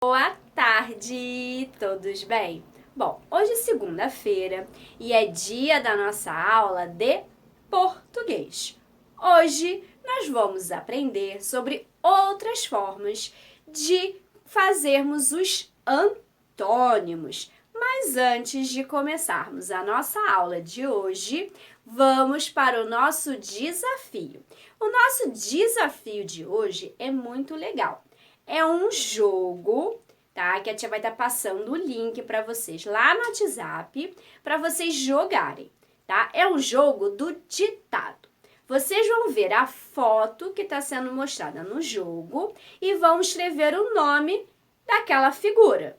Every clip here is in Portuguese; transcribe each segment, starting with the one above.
Boa tarde, todos bem? Bom, hoje é segunda-feira e é dia da nossa aula de português. Hoje nós vamos aprender sobre outras formas de fazermos os antônimos. Mas antes de começarmos a nossa aula de hoje, vamos para o nosso desafio. O nosso desafio de hoje é muito legal. É um jogo, tá? Que a tia vai estar passando o link para vocês lá no WhatsApp, para vocês jogarem, tá? É um jogo do ditado. Vocês vão ver a foto que está sendo mostrada no jogo e vão escrever o nome daquela figura.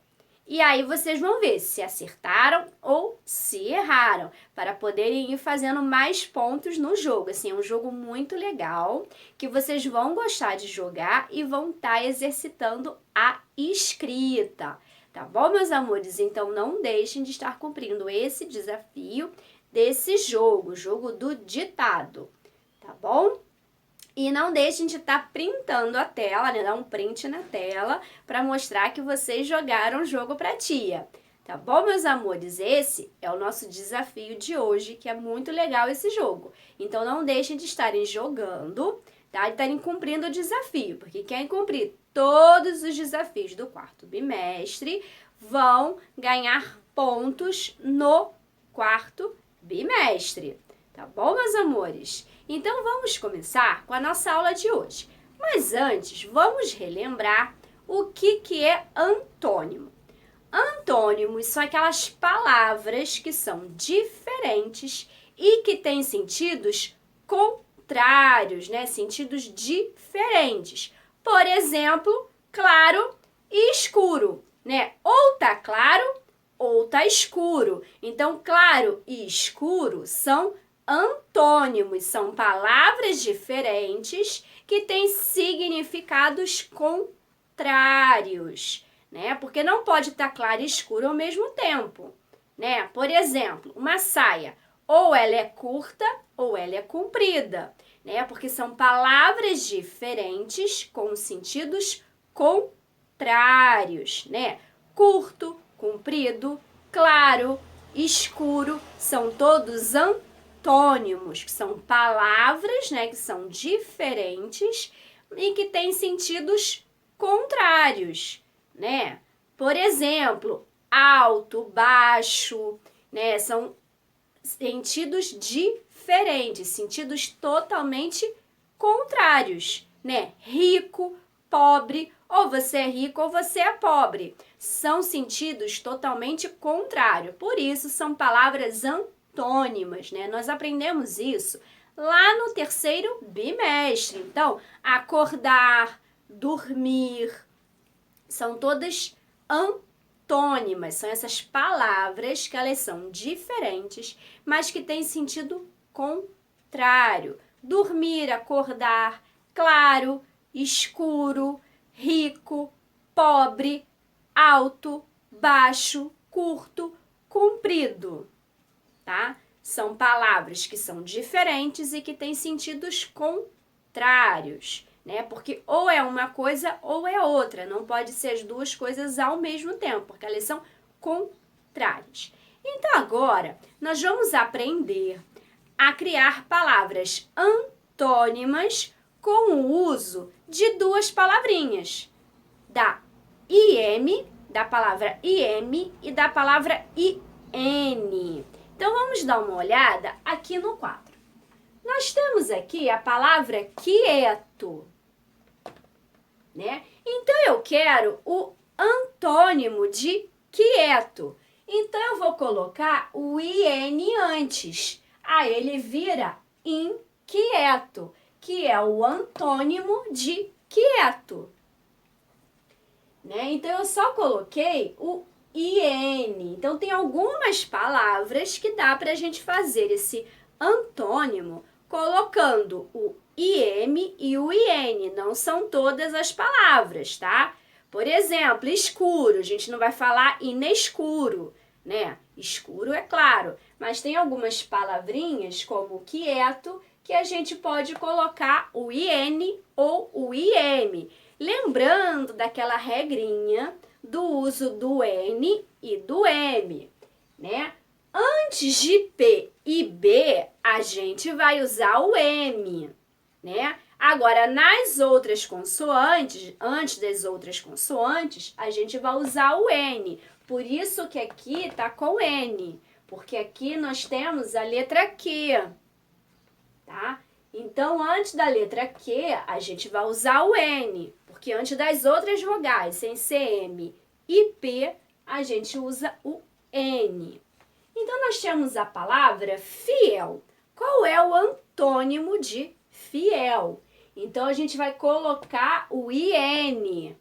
E aí vocês vão ver se acertaram ou se erraram, para poderem ir fazendo mais pontos no jogo. Assim, é um jogo muito legal, que vocês vão gostar de jogar e vão estar exercitando a escrita. Tá bom, meus amores? Então não deixem de estar cumprindo esse desafio desse jogo, o jogo do ditado, tá bom? E não deixem de estar printando a tela, né? Dá um print na tela para mostrar que vocês jogaram o jogo para a tia. Tá bom, meus amores? Esse é o nosso desafio de hoje, que é muito legal esse jogo. Então, não deixem de estarem jogando, tá? De estarem cumprindo o desafio, porque quem cumprir todos os desafios do quarto bimestre vão ganhar pontos no quarto bimestre. Tá bom, meus amores? Então, vamos começar com a nossa aula de hoje. Mas antes, vamos relembrar o que é antônimo. Antônimos são aquelas palavras que são diferentes e que têm sentidos contrários, né? Sentidos diferentes. Por exemplo, claro e escuro, né? Ou tá claro ou tá escuro. Então, claro e escuro são antônimos, são palavras diferentes que têm significados contrários, né? Porque não pode estar claro e escuro ao mesmo tempo, né? Por exemplo, uma saia, ou ela é curta ou ela é comprida, né? Porque são palavras diferentes com sentidos contrários, né? Curto, comprido, claro, escuro, são todos antônimos, que são palavras, né, que são diferentes e que têm sentidos contrários, né? Por exemplo, alto, baixo, né, são sentidos diferentes, sentidos totalmente contrários, né? Rico, pobre, ou você é rico ou você é pobre. São sentidos totalmente contrários. Por isso, são palavras antônimas, né? Nós aprendemos isso lá no terceiro bimestre. Então, acordar, dormir, são todas antônimas. São essas palavras que elas são diferentes, mas que têm sentido contrário. Dormir, acordar, claro, escuro, rico, pobre, alto, baixo, curto, comprido, tá? São palavras que são diferentes e que têm sentidos contrários, né? Porque ou é uma coisa ou é outra, não pode ser as duas coisas ao mesmo tempo, porque elas são contrárias. Então agora nós vamos aprender a criar palavras antônimas com o uso de duas palavrinhas, da palavra IM e da palavra IN. Então, vamos dar uma olhada aqui no quadro. Nós temos aqui a palavra quieto, né? Então, eu quero o antônimo de quieto. Então, eu vou colocar o IN antes. Aí, ele vira inquieto, que é o antônimo de quieto, né? Então, eu só coloquei o IN. Então, tem algumas palavras que dá para a gente fazer esse antônimo colocando o IM e o IN. Não são todas as palavras, tá? Por exemplo, escuro. A gente não vai falar inescuro, né? Escuro é claro. Mas tem algumas palavrinhas, como quieto, que a gente pode colocar o IN ou o IM. Lembrando daquela regrinha do uso do N e do M, né? Antes de P e B, a gente vai usar o M, né? Agora, nas outras consoantes, antes das outras consoantes, a gente vai usar o N. Por isso que aqui está com N, porque aqui nós temos a letra Q, tá? Então, antes da letra Q, a gente vai usar o N, porque antes das outras vogais, sem ser M e P, a gente usa o N. Então, nós temos a palavra fiel. Qual é o antônimo de fiel? Então, a gente vai colocar o IN,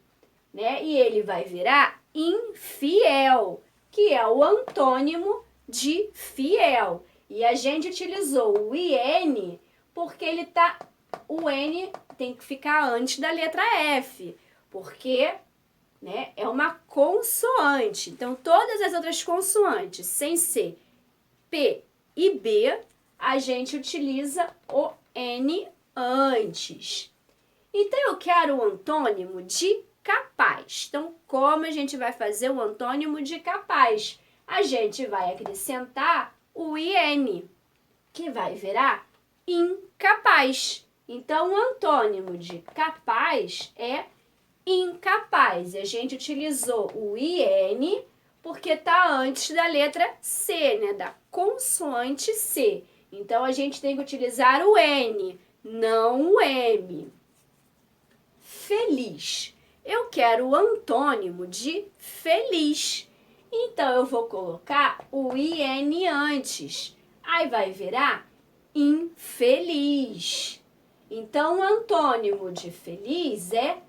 né? E ele vai virar infiel, que é o antônimo de fiel. E a gente utilizou o IN porque o N tem que ficar antes da letra F, porque, né, é uma consoante. Então, todas as outras consoantes, sem ser P e B, a gente utiliza o N antes. Então, eu quero o antônimo de capaz. Então, como a gente vai fazer o antônimo de capaz? A gente vai acrescentar o IN, que vai virar incapaz. Então, o antônimo de capaz é incapaz. E a gente utilizou o IN porque está antes da letra C, né? Da consoante C. Então, a gente tem que utilizar o N, não o M. Feliz. Eu quero o antônimo de feliz. Então, eu vou colocar o IN antes. Aí vai virar infeliz. Então, o antônimo de feliz é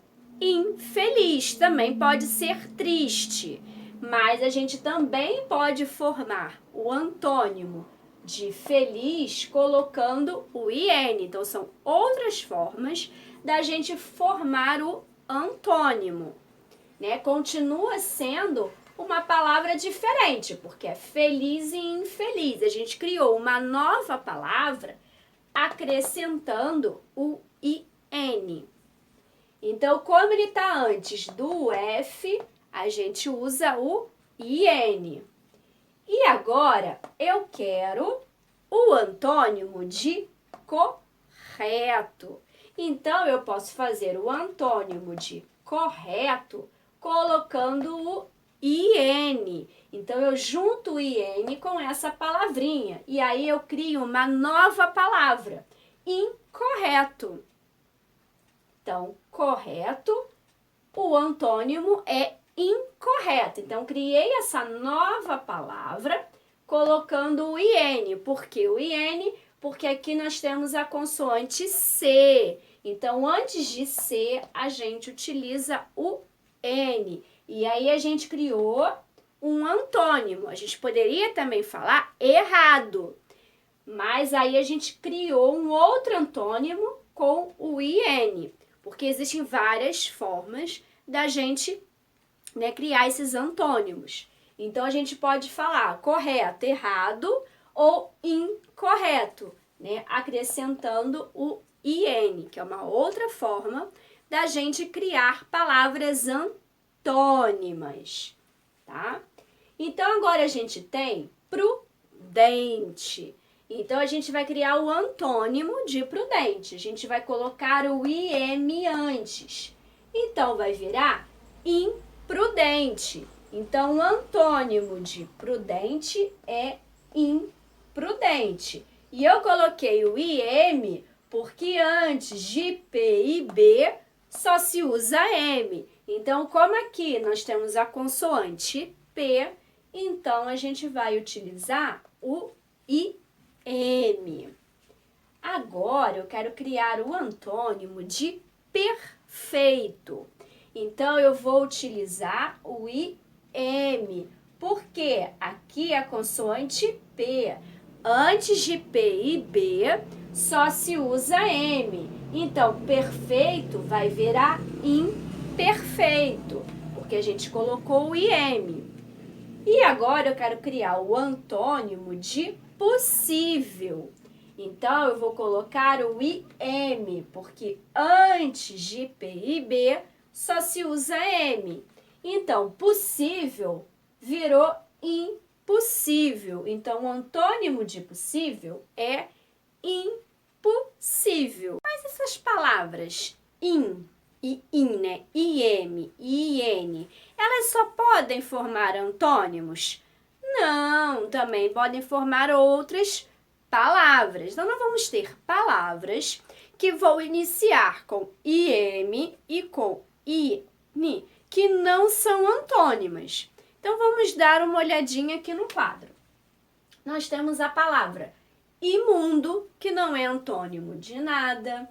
infeliz. Também pode ser triste, mas a gente também pode formar o antônimo de feliz colocando o IN. Então, são outras formas da gente formar o antônimo, né? Continua sendo uma palavra diferente, porque é feliz e infeliz. A gente criou uma nova palavra acrescentando o IN. Então, como ele está antes do F, a gente usa o IN. E agora, eu quero o antônimo de correto. Então, eu posso fazer o antônimo de correto colocando o IN. Então, eu junto o IN com essa palavrinha. E aí, eu crio uma nova palavra, incorreto. Então, correto, o antônimo é incorreto. Então, criei essa nova palavra colocando o IN. Por que o IN? Porque aqui nós temos a consoante C. Então, antes de C, a gente utiliza o N. E aí, a gente criou um antônimo. A gente poderia também falar errado, mas aí a gente criou um outro antônimo com o IN, porque existem várias formas da gente, né, criar esses antônimos. Então, a gente pode falar correto, errado ou incorreto, né, acrescentando o IN, que é uma outra forma da gente criar palavras antônimas, tá? Então, agora a gente tem prudente. Então, a gente vai criar o antônimo de prudente. A gente vai colocar o IM antes. Então, vai virar imprudente. Então, o antônimo de prudente é imprudente. E eu coloquei o IM porque antes de P e B só se usa M. Então, como aqui nós temos a consoante P, então a gente vai utilizar o IM. Agora eu quero criar o antônimo de perfeito. Então eu vou utilizar o IM, porque aqui é a consoante P. Antes de P e B só se usa M. Então perfeito vai virar imperfeito, porque a gente colocou o IM. E agora eu quero criar o antônimo de possível. Então, eu vou colocar o IM, porque antes de P e B só se usa M. Então, possível virou impossível. Então, o antônimo de possível é impossível. Mas essas palavras in e in, né? IM e IN, elas só podem formar antônimos? Não, também podem formar outras palavras. Então, nós vamos ter palavras que vão iniciar com IM e com IN, que não são antônimas. Então, vamos dar uma olhadinha aqui no quadro. Nós temos a palavra imundo, que não é antônimo de nada,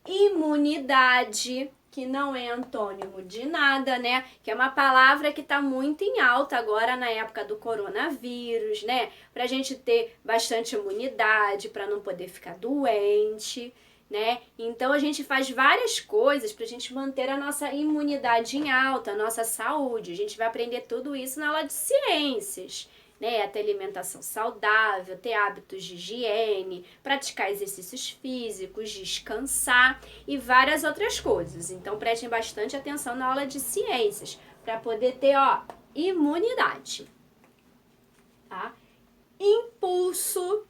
imunidade, que não é antônimo de nada, né? Que é uma palavra que está muito em alta agora na época do coronavírus, né? Para a gente ter bastante imunidade, para não poder ficar doente, né? Então a gente faz várias coisas para a gente manter a nossa imunidade em alta, a nossa saúde. A gente vai aprender tudo isso na aula de ciências, né? Ter alimentação saudável, ter hábitos de higiene, praticar exercícios físicos, descansar e várias outras coisas. Então prestem bastante atenção na aula de ciências para poder ter, imunidade, tá? Impulso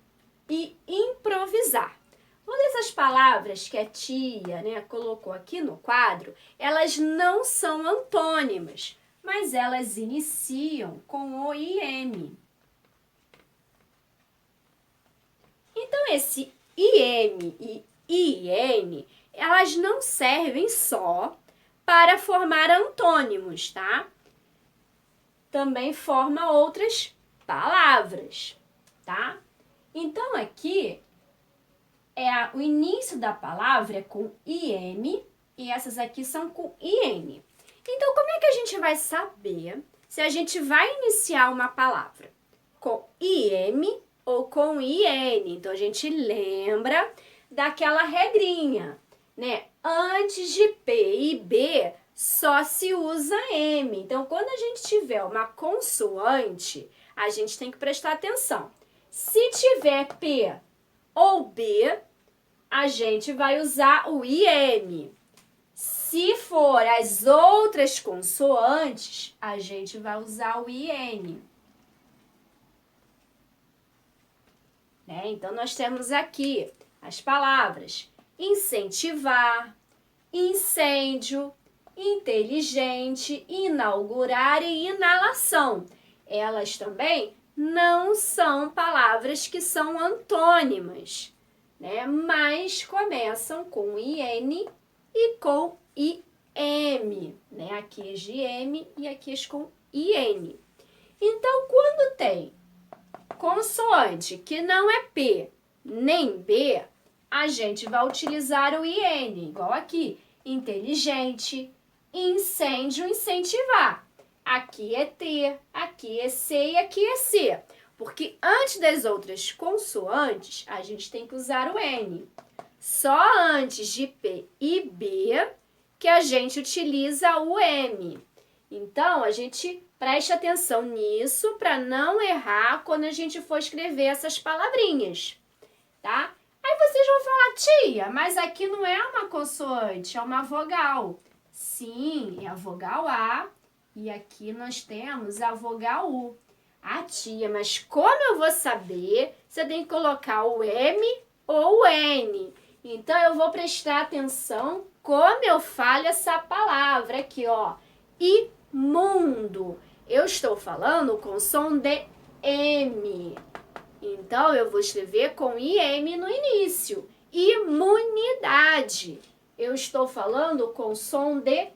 e improvisar. Todas essas palavras que a tia, né, colocou aqui no quadro, elas não são antônimas, mas elas iniciam com o IM. Então, esse IM e IN, elas não servem só para formar antônimos, tá? Também forma outras palavras, tá? Então, aqui, o início da palavra é com IM e essas aqui são com IN. Então, como é que a gente vai saber se a gente vai iniciar uma palavra com IM ou com IN? Então, a gente lembra daquela regrinha, né? Antes de P e B, só se usa M. Então, quando a gente tiver uma consoante, a gente tem que prestar atenção. Se tiver P ou B, a gente vai usar o IM. Se for as outras consoantes, a gente vai usar o IN. Né? Então, nós temos aqui as palavras incentivar, incêndio, inteligente, inaugurar e inalação. Elas também não são palavras que são antônimas, né? Mas começam com IN e com IM, né? Aqui as de M e aqui as com IN. Então, quando tem consoante que não é P nem B, a gente vai utilizar o IN, igual aqui, inteligente, incêndio, incentivar. Aqui é T, aqui é C e aqui é C. Porque antes das outras consoantes, a gente tem que usar o N. Só antes de P e B que a gente utiliza o M. Então, a gente preste atenção nisso para não errar quando a gente for escrever essas palavrinhas, tá? Aí vocês vão falar, tia, mas aqui não é uma consoante, é uma vogal. Sim, é a vogal A e aqui nós temos a vogal U. Ah, tia, mas como eu vou saber se eu tenho que colocar o M ou o N? Então, eu vou prestar atenção como eu falo essa palavra aqui, ó. Imundo. Eu estou falando com som de M. Então, eu vou escrever com IM no início. Imunidade. Eu estou falando com som de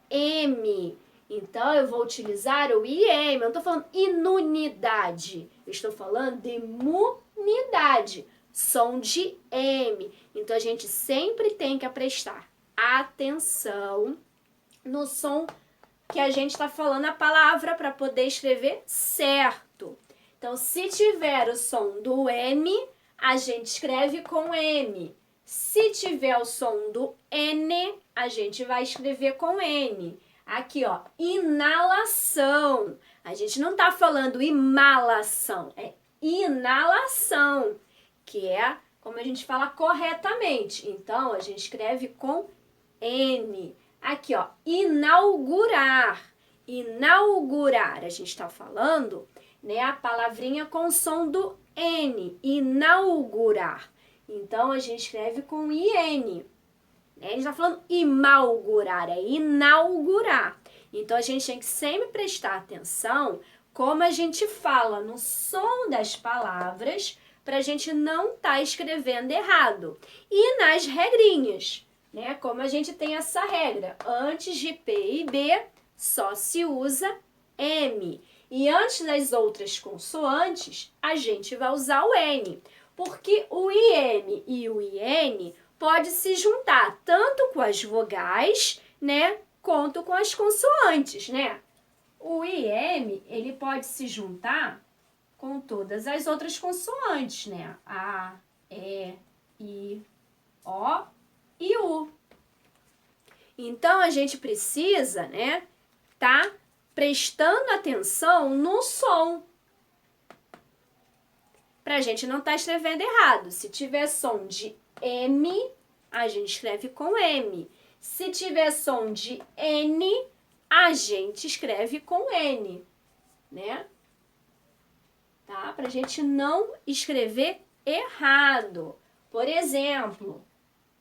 M. Então, eu vou utilizar o IM. Eu não estou falando inunidade. Eu estou falando de imunidade. Som de M. Então, a gente sempre tem que prestar atenção no som que a gente está falando a palavra para poder escrever certo. Então, se tiver o som do M, a gente escreve com M. Se tiver o som do N, a gente vai escrever com N. Aqui, ó, inalação. A gente não está falando imalação, é inalação, que é como a gente fala corretamente. Então, a gente escreve com N. Aqui, ó, inaugurar. inaugurar. A gente está falando, né, a palavrinha com som do N, inaugurar. Então, a gente escreve com IN. Né? A gente está falando imalgurar, é inaugurar. Então, a gente tem que sempre prestar atenção como a gente fala no som das palavras para a gente não estar escrevendo errado. E nas regrinhas, né? Como a gente tem essa regra, antes de P e B só se usa M. E antes das outras consoantes, a gente vai usar o N. Porque o IM e o IN pode se juntar tanto com as vogais, né, quanto com as consoantes, né? O IM, ele pode se juntar com todas as outras consoantes, né? A, E, I, O e U. Então, a gente precisa, né, tá prestando atenção no som. Pra gente não estar escrevendo errado. Se tiver som de M, a gente escreve com M. Se tiver som de N, a gente escreve com N, né? Tá? Pra gente não escrever errado. Por exemplo,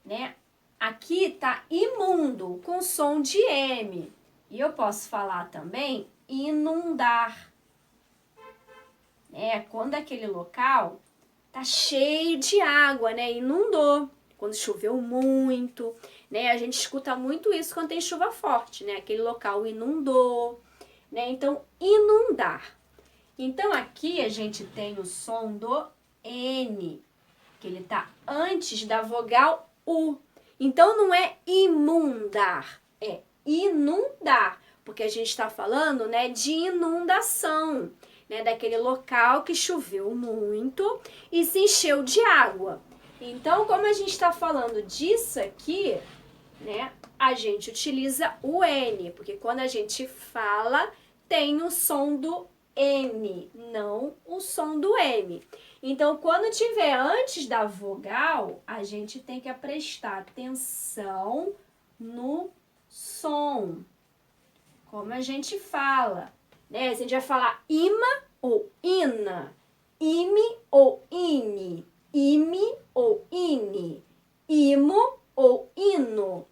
né? Aqui tá imundo com som de M. E eu posso falar também inundar. É quando aquele local tá cheio de água, né? Inundou. Quando choveu muito, né? A gente escuta muito isso quando tem chuva forte, né? Aquele local inundou, né? Então, inundar. Então, aqui a gente tem o som do N, que ele tá antes da vogal U. Então, não é imundar, é inundar, porque a gente está falando, né, de inundação, né, daquele local que choveu muito e se encheu de água. Então, como a gente está falando disso aqui, né, a gente utiliza o N, porque quando a gente fala, tem o som do N, não o som do M. Então, quando tiver antes da vogal, a gente tem que prestar atenção no som. Como a gente fala, né? A gente vai falar ima ou ina, ime ou ine, ime ou ine, imo ou hino,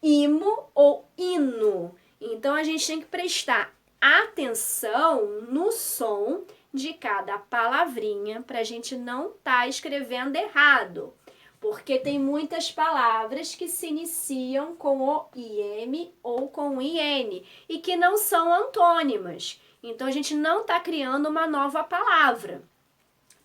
imo ou hino. Então, a gente tem que prestar atenção no som de cada palavrinha para a gente não estar escrevendo errado. Porque tem muitas palavras que se iniciam com o IM ou com o IN e que não são antônimas. Então, a gente não está criando uma nova palavra.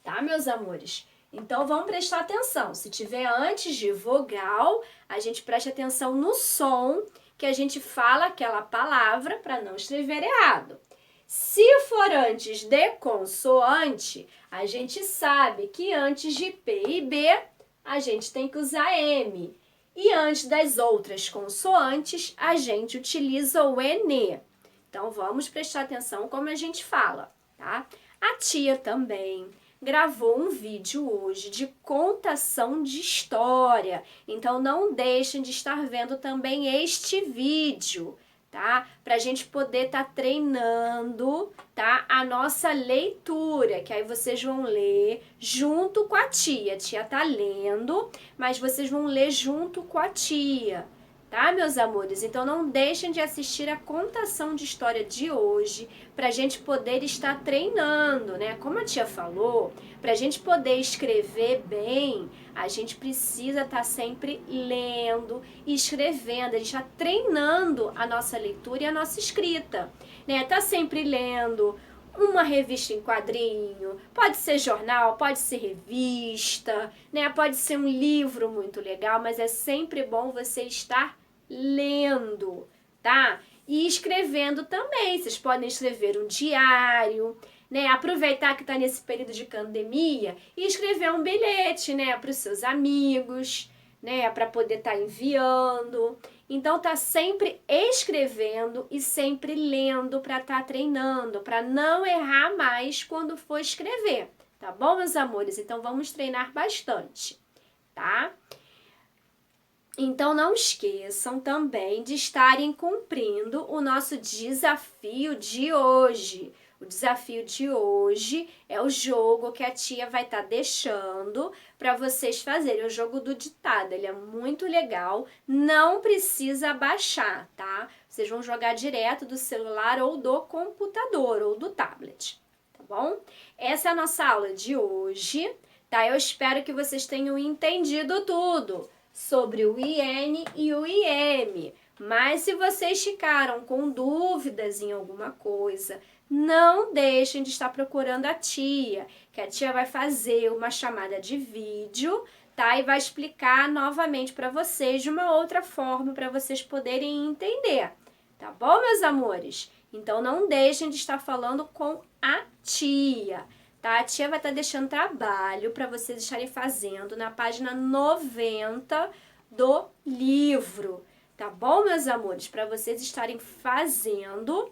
Tá, meus amores? Então, vamos prestar atenção. Se tiver antes de vogal, a gente presta atenção no som que a gente fala aquela palavra para não escrever errado. Se for antes de consoante, a gente sabe que antes de P e B, a gente tem que usar M. E antes das outras consoantes, a gente utiliza o EN. Então, vamos prestar atenção como a gente fala, tá? A tia também gravou um vídeo hoje de contação de história. Então, não deixem de estar vendo também este vídeo, tá? Pra gente poder estar treinando, tá? A nossa leitura, que aí vocês vão ler junto com a tia. A tia tá lendo, mas vocês vão ler junto com a tia. Tá, meus amores? Então, não deixem de assistir a contação de história de hoje para a gente poder estar treinando, né? Como a tia falou, para a gente poder escrever bem, a gente precisa estar sempre lendo e escrevendo. A gente está treinando a nossa leitura e a nossa escrita, né? Tá sempre lendo uma revista em quadrinho, pode ser jornal, pode ser revista, né? Pode ser um livro muito legal, mas é sempre bom você estar lendo, tá? E escrevendo também. Vocês podem escrever um diário, né? Aproveitar que tá nesse período de pandemia e escrever um bilhete, né? Para os seus amigos, né? Para poder estar enviando. Então, tá sempre escrevendo e sempre lendo para estar treinando, para não errar mais quando for escrever, tá bom, meus amores? Então, vamos treinar bastante, tá? Então, não esqueçam também de estarem cumprindo o nosso desafio de hoje. O desafio de hoje é o jogo que a tia vai estar deixando para vocês fazerem, o jogo do ditado. Ele é muito legal, não precisa baixar, tá? Vocês vão jogar direto do celular ou do computador ou do tablet, tá bom? Essa é a nossa aula de hoje, tá? Eu espero que vocês tenham entendido tudo sobre o IN e o IM. Mas se vocês ficaram com dúvidas em alguma coisa, não deixem de estar procurando a tia, que a tia vai fazer uma chamada de vídeo, tá? E vai explicar novamente para vocês de uma outra forma para vocês poderem entender. Tá bom, meus amores? Então não deixem de estar falando com a tia. Tá? A tia vai estar deixando trabalho para vocês estarem fazendo na página 90 do livro, tá bom, meus amores? Para vocês estarem fazendo,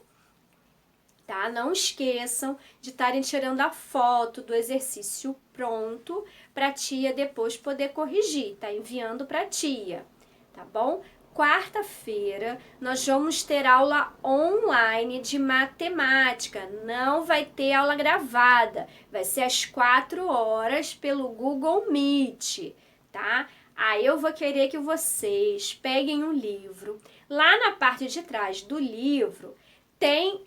tá? Não esqueçam de estarem tirando a foto do exercício pronto para a tia depois poder corrigir, tá? Enviando para a tia, tá bom? Quarta-feira, nós vamos ter aula online de matemática. Não vai ter aula gravada. Vai ser às 4 horas pelo Google Meet, tá? Aí eu vou querer que vocês peguem um livro. Lá na parte de trás do livro tem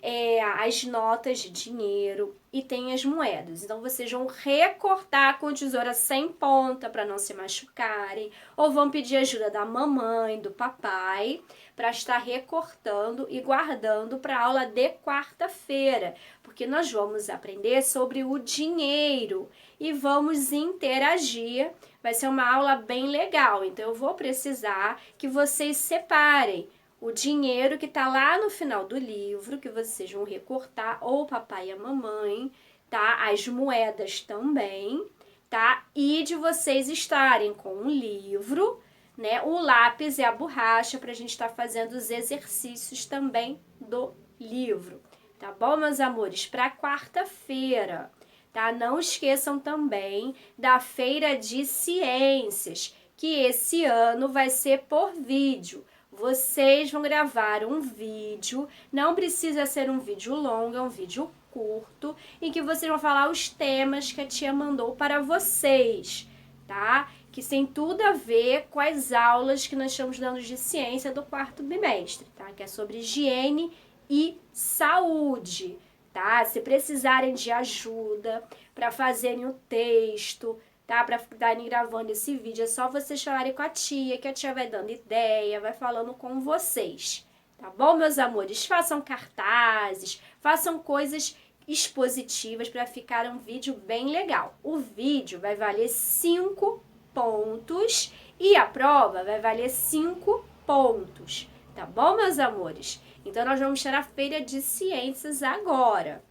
as notas de dinheiro e tem as moedas. Então, vocês vão recortar com tesoura sem ponta para não se machucarem, ou vão pedir ajuda da mamãe, do papai, para estar recortando e guardando para a aula de quarta-feira, porque nós vamos aprender sobre o dinheiro e vamos interagir. Vai ser uma aula bem legal, então eu vou precisar que vocês separem o dinheiro que está lá no final do livro, que vocês vão recortar, ou o papai e a mamãe, tá? As moedas também, tá? E de vocês estarem com o livro, né? O lápis e a borracha para a gente estar fazendo os exercícios também do livro, tá bom, meus amores? Para quarta-feira, tá? Não esqueçam também da Feira de Ciências, que esse ano vai ser por vídeo. Vocês vão gravar um vídeo, não precisa ser um vídeo longo, é um vídeo curto, em que vocês vão falar os temas que a tia mandou para vocês, tá? Que tem tudo a ver com as aulas que nós estamos dando de ciência do quarto bimestre, tá? Que é sobre higiene e saúde, tá? Se precisarem de ajuda para fazerem o texto, tá? Para estarem gravando esse vídeo, é só vocês falarem com a tia, que a tia vai dando ideia, vai falando com vocês, tá bom, meus amores? Façam cartazes, façam coisas expositivas para ficar um vídeo bem legal. O vídeo vai valer 5 pontos e a prova vai valer 5 pontos, tá bom, meus amores? Então, nós vamos ter a Feira de Ciências agora,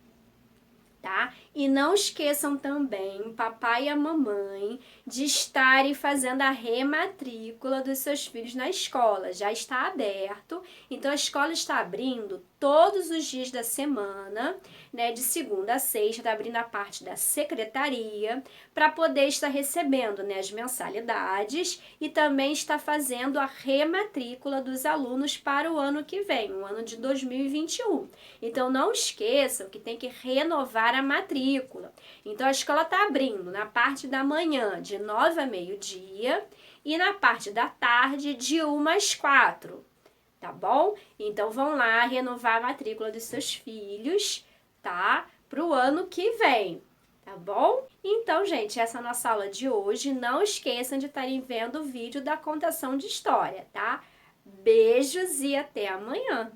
tá? E não esqueçam também, papai e a mamãe, de estarem fazendo a rematrícula dos seus filhos na escola. Já está aberto, então a escola está abrindo todos os dias da semana, né? De segunda a sexta, está abrindo a parte da secretaria, para poder estar recebendo, né, as mensalidades e também está fazendo a rematrícula dos alunos para o ano que vem, o ano de 2021. Então, não esqueçam que tem que renovar a matrícula. Então, a escola está abrindo na parte da manhã, de 9 a meio-dia, e na parte da tarde, de 1 às 4, tá bom? Então, vão lá renovar a matrícula dos seus filhos, tá? Para o ano que vem, tá bom? Então, gente, essa é a nossa aula de hoje. Não esqueçam de estarem vendo o vídeo da contação de história, tá? Beijos e até amanhã!